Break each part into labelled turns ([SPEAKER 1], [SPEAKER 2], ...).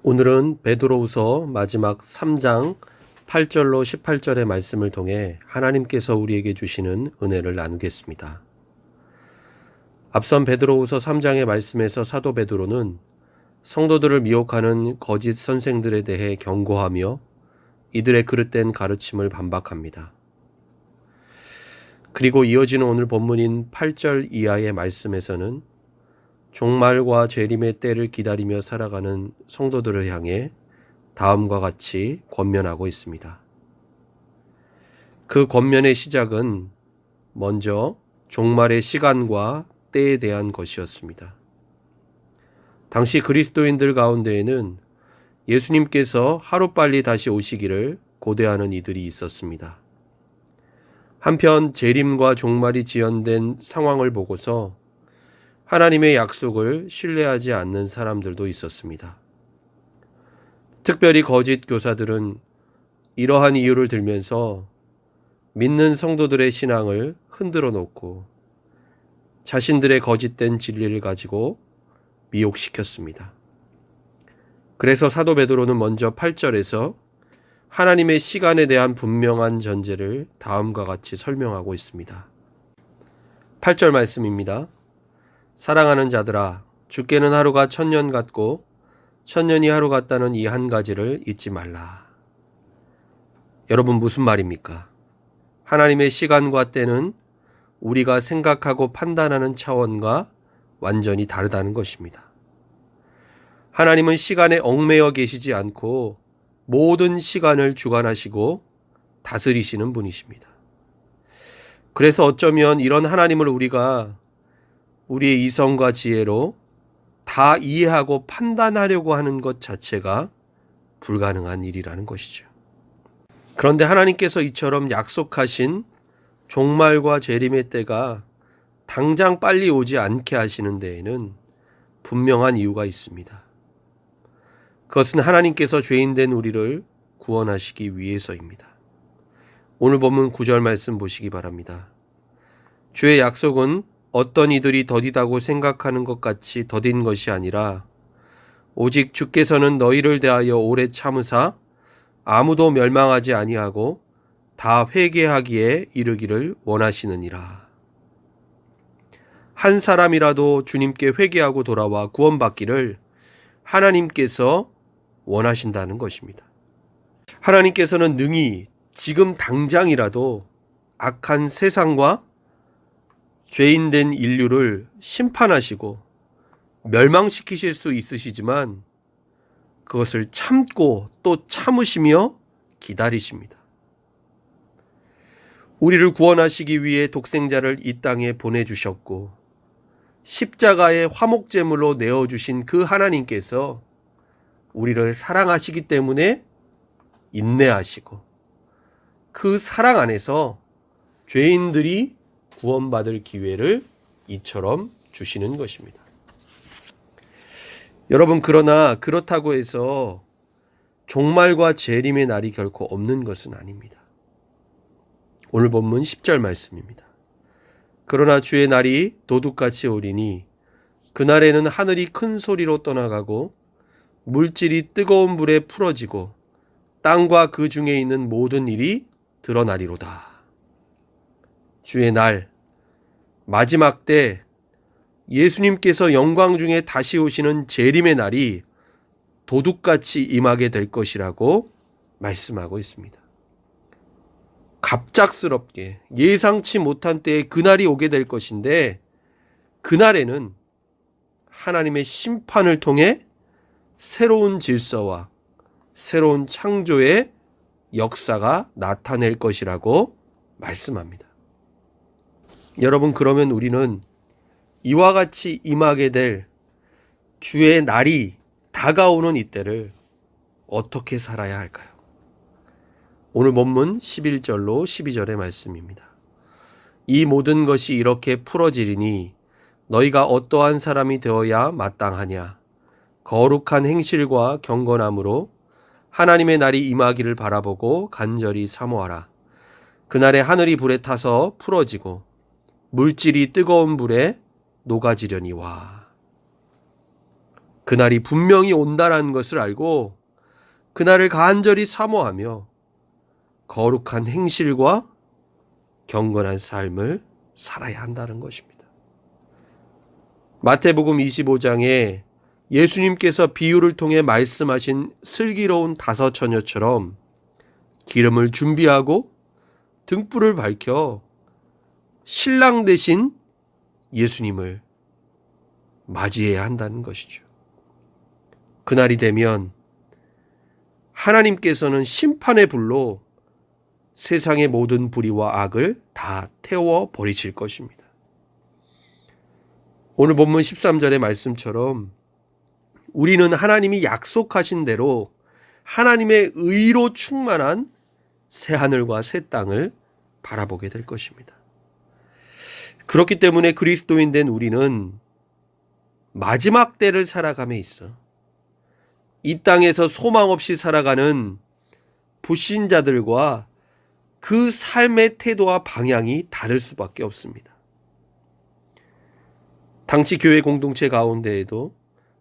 [SPEAKER 1] 오늘은 베드로후서 마지막 3장 8절로 18절의 말씀을 통해 하나님께서 우리에게 주시는 은혜를 나누겠습니다. 앞선 베드로후서 3장의 말씀에서 사도 베드로는 성도들을 미혹하는 거짓 선생들에 대해 경고하며 이들의 그릇된 가르침을 반박합니다. 그리고 이어지는 오늘 본문인 8절 이하의 말씀에서는 종말과 재림의 때를 기다리며 살아가는 성도들을 향해 다음과 같이 권면하고 있습니다. 그 권면의 시작은 먼저 종말의 시간과 때에 대한 것이었습니다. 당시 그리스도인들 가운데에는 예수님께서 하루빨리 다시 오시기를 고대하는 이들이 있었습니다. 한편 재림과 종말이 지연된 상황을 보고서 하나님의 약속을 신뢰하지 않는 사람들도 있었습니다. 특별히 거짓 교사들은 이러한 이유를 들면서 믿는 성도들의 신앙을 흔들어 놓고 자신들의 거짓된 진리를 가지고 미혹시켰습니다. 그래서 사도 베드로는 먼저 8절에서 하나님의 시간에 대한 분명한 전제를 다음과 같이 설명하고 있습니다. 8절 말씀입니다. 사랑하는 자들아, 주께는 하루가 1000년 같고 1000년이 하루 같다는 이 한 가지를 잊지 말라. 여러분, 무슨 말입니까? 하나님의 시간과 때는 우리가 생각하고 판단하는 차원과 완전히 다르다는 것입니다. 하나님은 시간에 얽매여 계시지 않고 모든 시간을 주관하시고 다스리시는 분이십니다. 그래서 어쩌면 이런 하나님을 우리가 우리의 이성과 지혜로 다 이해하고 판단하려고 하는 것 자체가 불가능한 일이라는 것이죠. 그런데 하나님께서 이처럼 약속하신 종말과 재림의 때가 당장 빨리 오지 않게 하시는 데에는 분명한 이유가 있습니다. 그것은 하나님께서 죄인된 우리를 구원하시기 위해서입니다. 오늘 본문 9절 말씀 보시기 바랍니다. 주의 약속은 어떤 이들이 더디다고 생각하는 것 같이 더딘 것이 아니라 오직 주께서는 너희를 대하여 오래 참으사 아무도 멸망하지 아니하고 다 회개하기에 이르기를 원하시느니라. 한 사람이라도 주님께 회개하고 돌아와 구원받기를 하나님께서 원하신다는 것입니다. 하나님께서는 능히 지금 당장이라도 악한 세상과 죄인된 인류를 심판하시고 멸망시키실 수 있으시지만 그것을 참고 또 참으시며 기다리십니다. 우리를 구원하시기 위해 독생자를 이 땅에 보내주셨고 십자가의 화목제물로 내어주신 그 하나님께서 우리를 사랑하시기 때문에 인내하시고 그 사랑 안에서 죄인들이 구원받을 기회를 이처럼 주시는 것입니다. 여러분, 그러나 그렇다고 해서 종말과 재림의 날이 결코 없는 것은 아닙니다. 오늘 본문 10절 말씀입니다. 그러나 주의 날이 도둑같이 오리니 그날에는 하늘이 큰 소리로 떠나가고 물질이 뜨거운 불에 풀어지고 땅과 그 중에 있는 모든 일이 드러나리로다. 주의 날, 마지막 때 예수님께서 영광 중에 다시 오시는 재림의 날이 도둑같이 임하게 될 것이라고 말씀하고 있습니다. 갑작스럽게 예상치 못한 때에 그날이 오게 될 것인데 그날에는 하나님의 심판을 통해 새로운 질서와 새로운 창조의 역사가 나타낼 것이라고 말씀합니다. 여러분, 그러면 우리는 이와 같이 임하게 될 주의 날이 다가오는 이때를 어떻게 살아야 할까요? 오늘 본문 11절로 12절의 말씀입니다. 이 모든 것이 이렇게 풀어지리니 너희가 어떠한 사람이 되어야 마땅하냐? 거룩한 행실과 경건함으로 하나님의 날이 임하기를 바라보고 간절히 사모하라. 그날에 하늘이 불에 타서 풀어지고 물질이 뜨거운 불에 녹아지려니와. 그날이 분명히 온다라는 것을 알고 그날을 간절히 사모하며 거룩한 행실과 경건한 삶을 살아야 한다는 것입니다. 마태복음 25장에 예수님께서 비유를 통해 말씀하신 슬기로운 다섯 처녀처럼 기름을 준비하고 등불을 밝혀 신랑 대신 예수님을 맞이해야 한다는 것이죠. 그날이 되면 하나님께서는 심판의 불로 세상의 모든 불의와 악을 다 태워 버리실 것입니다. 오늘 본문 13절의 말씀처럼 우리는 하나님이 약속하신 대로 하나님의 의로 충만한 새하늘과 새 땅을 바라보게 될 것입니다. 그렇기 때문에 그리스도인 된 우리는 마지막 때를 살아감에 있어 이 땅에서 소망 없이 살아가는 불신자들과 그 삶의 태도와 방향이 다를 수밖에 없습니다. 당시 교회 공동체 가운데에도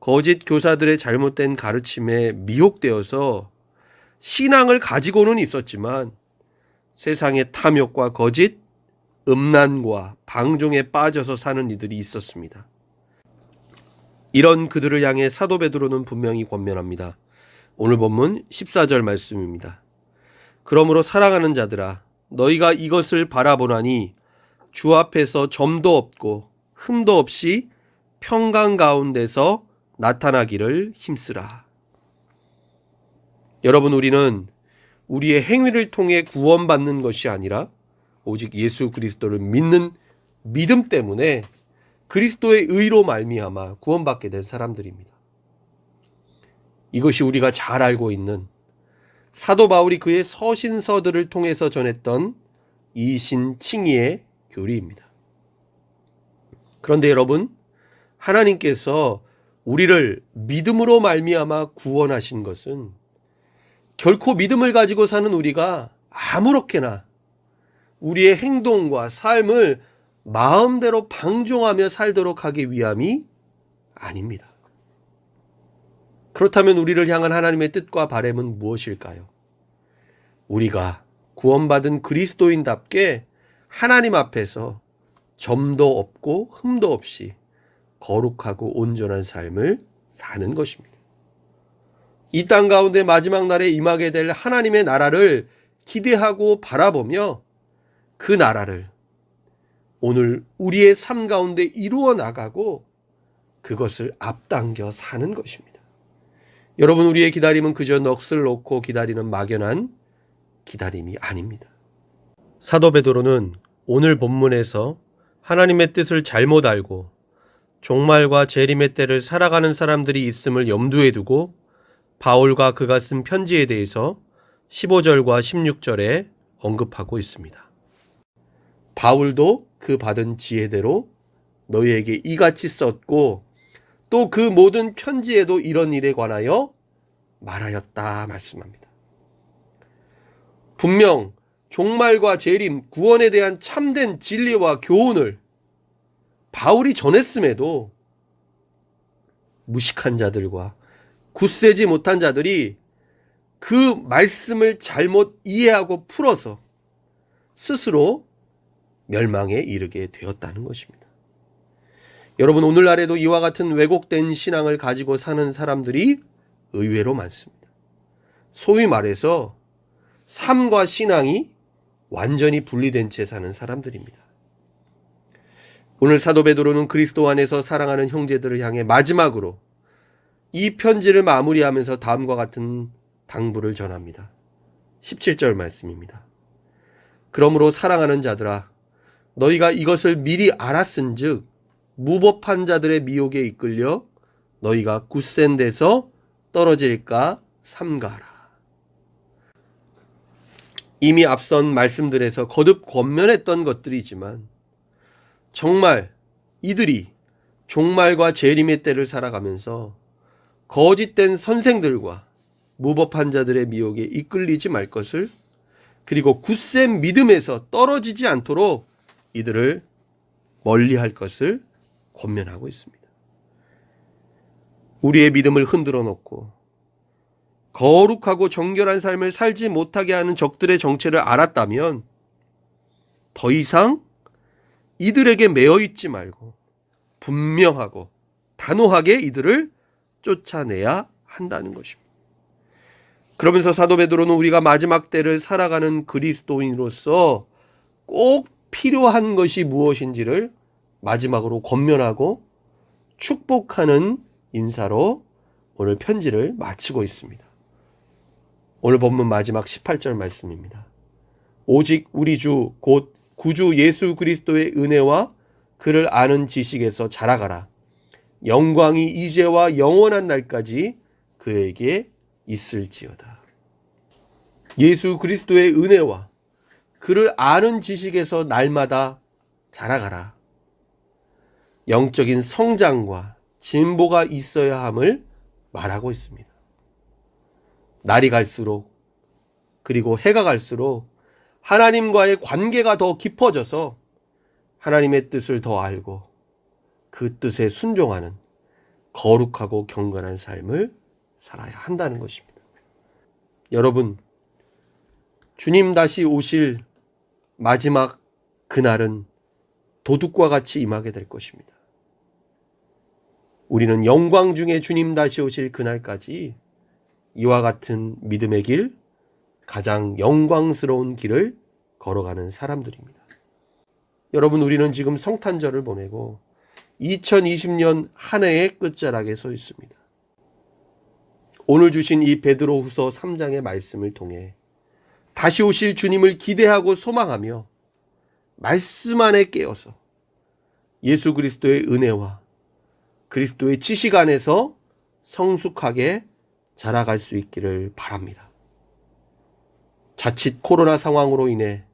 [SPEAKER 1] 거짓 교사들의 잘못된 가르침에 미혹되어서 신앙을 가지고는 있었지만 세상의 탐욕과 거짓, 음란과 방종에 빠져서 사는 이들이 있었습니다. 이런 그들을 향해 사도 베드로는 분명히 권면합니다. 오늘 본문 14절 말씀입니다. 그러므로 사랑하는 자들아 너희가 이것을 바라보나니 주 앞에서 점도 없고 흠도 없이 평강 가운데서 나타나기를 힘쓰라. 여러분, 우리는 우리의 행위를 통해 구원받는 것이 아니라 오직 예수 그리스도를 믿는 믿음 때문에 그리스도의 의로 말미암아 구원받게 된 사람들입니다. 이것이 우리가 잘 알고 있는 사도 바울이 그의 서신서들을 통해서 전했던 이신칭의의 교리입니다. 그런데 여러분, 하나님께서 우리를 믿음으로 말미암아 구원하신 것은 결코 믿음을 가지고 사는 우리가 아무렇게나 우리의 행동과 삶을 마음대로 방종하며 살도록 하기 위함이 아닙니다. 그렇다면 우리를 향한 하나님의 뜻과 바람은 무엇일까요? 우리가 구원받은 그리스도인답게 하나님 앞에서 점도 없고 흠도 없이 거룩하고 온전한 삶을 사는 것입니다. 이 땅 가운데 마지막 날에 임하게 될 하나님의 나라를 기대하고 바라보며 그 나라를 오늘 우리의 삶 가운데 이루어 나가고 그것을 앞당겨 사는 것입니다. 여러분, 우리의 기다림은 그저 넋을 놓고 기다리는 막연한 기다림이 아닙니다. 사도 베드로는 오늘 본문에서 하나님의 뜻을 잘못 알고 종말과 재림의 때를 살아가는 사람들이 있음을 염두에 두고 바울과 그가 쓴 편지에 대해서 15절과 16절에 언급하고 있습니다. 바울도 그 받은 지혜대로 너희에게 이같이 썼고 또 그 모든 편지에도 이런 일에 관하여 말하였다 말씀합니다. 분명 종말과 재림, 구원에 대한 참된 진리와 교훈을 바울이 전했음에도 무식한 자들과 굳세지 못한 자들이 그 말씀을 잘못 이해하고 풀어서 스스로 멸망에 이르게 되었다는 것입니다. 여러분, 오늘날에도 이와 같은 왜곡된 신앙을 가지고 사는 사람들이 의외로 많습니다. 소위 말해서 삶과 신앙이 완전히 분리된 채 사는 사람들입니다. 오늘 사도 베드로는 그리스도 안에서 사랑하는 형제들을 향해 마지막으로 이 편지를 마무리하면서 다음과 같은 당부를 전합니다. 17절 말씀입니다. 그러므로 사랑하는 자들아 너희가 이것을 미리 알았은즉 무법한 자들의 미혹에 이끌려 너희가 굳센 데서 떨어질까 삼가라. 이미 앞선 말씀들에서 거듭 권면했던 것들이지만 정말 이들이 종말과 재림의 때를 살아가면서 거짓된 선생들과 무법한 자들의 미혹에 이끌리지 말 것을, 그리고 굳센 믿음에서 떨어지지 않도록 이들을 멀리할 것을 권면하고 있습니다. 우리의 믿음을 흔들어 놓고 거룩하고 정결한 삶을 살지 못하게 하는 적들의 정체를 알았다면 더 이상 이들에게 매여 있지 말고 분명하고 단호하게 이들을 쫓아내야 한다는 것입니다. 그러면서 사도 베드로는 우리가 마지막 때를 살아가는 그리스도인으로서 꼭 필요한 것이 무엇인지를 마지막으로 권면하고 축복하는 인사로 오늘 편지를 마치고 있습니다. 오늘 본문 마지막 18절 말씀입니다. 오직 우리 주 곧 구주 예수 그리스도의 은혜와 그를 아는 지식에서 자라가라. 영광이 이제와 영원한 날까지 그에게 있을지어다. 예수 그리스도의 은혜와 그를 아는 지식에서 날마다 자라가라. 영적인 성장과 진보가 있어야 함을 말하고 있습니다. 날이 갈수록 그리고 해가 갈수록 하나님과의 관계가 더 깊어져서 하나님의 뜻을 더 알고 그 뜻에 순종하는 거룩하고 경건한 삶을 살아야 한다는 것입니다. 여러분, 주님 다시 오실 마지막 그날은 도둑과 같이 임하게 될 것입니다. 우리는 영광 중에 주님 다시 오실 그날까지 이와 같은 믿음의 길, 가장 영광스러운 길을 걸어가는 사람들입니다. 여러분, 우리는 지금 성탄절을 보내고 2020년 한 해의 끝자락에 서 있습니다. 오늘 주신 이 베드로후서 3장의 말씀을 통해 다시 오실 주님을 기대하고 소망하며 말씀 안에 깨어서 예수 그리스도의 은혜와 그리스도의 지식 안에서 성숙하게 자라갈 수 있기를 바랍니다. 자칫 코로나 상황으로 인해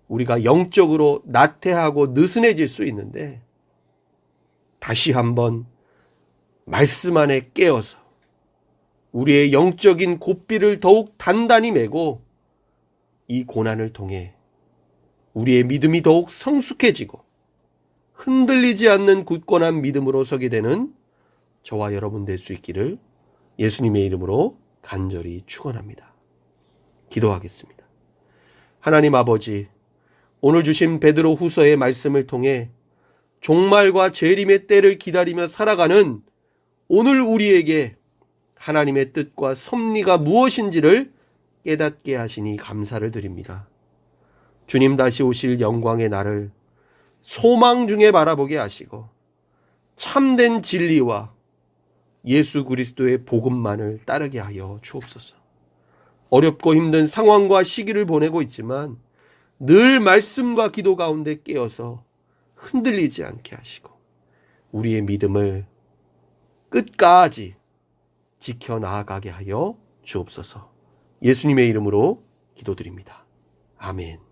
[SPEAKER 1] 우리가 영적으로 나태하고 느슨해질 수 있는데 다시 한번 말씀 안에 깨어서 우리의 영적인 고삐를 더욱 단단히 메고 이 고난을 통해 우리의 믿음이 더욱 성숙해지고 흔들리지 않는 굳건한 믿음으로 서게 되는 저와 여러분 될 수 있기를 예수님의 이름으로 간절히 축원합니다. 기도하겠습니다. 하나님 아버지, 오늘 주신 베드로 후서의 말씀을 통해 종말과 재림의 때를 기다리며 살아가는 오늘 우리에게 하나님의 뜻과 섭리가 무엇인지를 깨닫게 하시니 감사를 드립니다. 주님 다시 오실 영광의 날을 소망 중에 바라보게 하시고 참된 진리와 예수 그리스도의 복음만을 따르게 하여 주옵소서. 어렵고 힘든 상황과 시기를 보내고 있지만 늘 말씀과 기도 가운데 깨어서 흔들리지 않게 하시고 우리의 믿음을 끝까지 지켜나가게 하여 주옵소서. 예수님의 이름으로 기도드립니다. 아멘.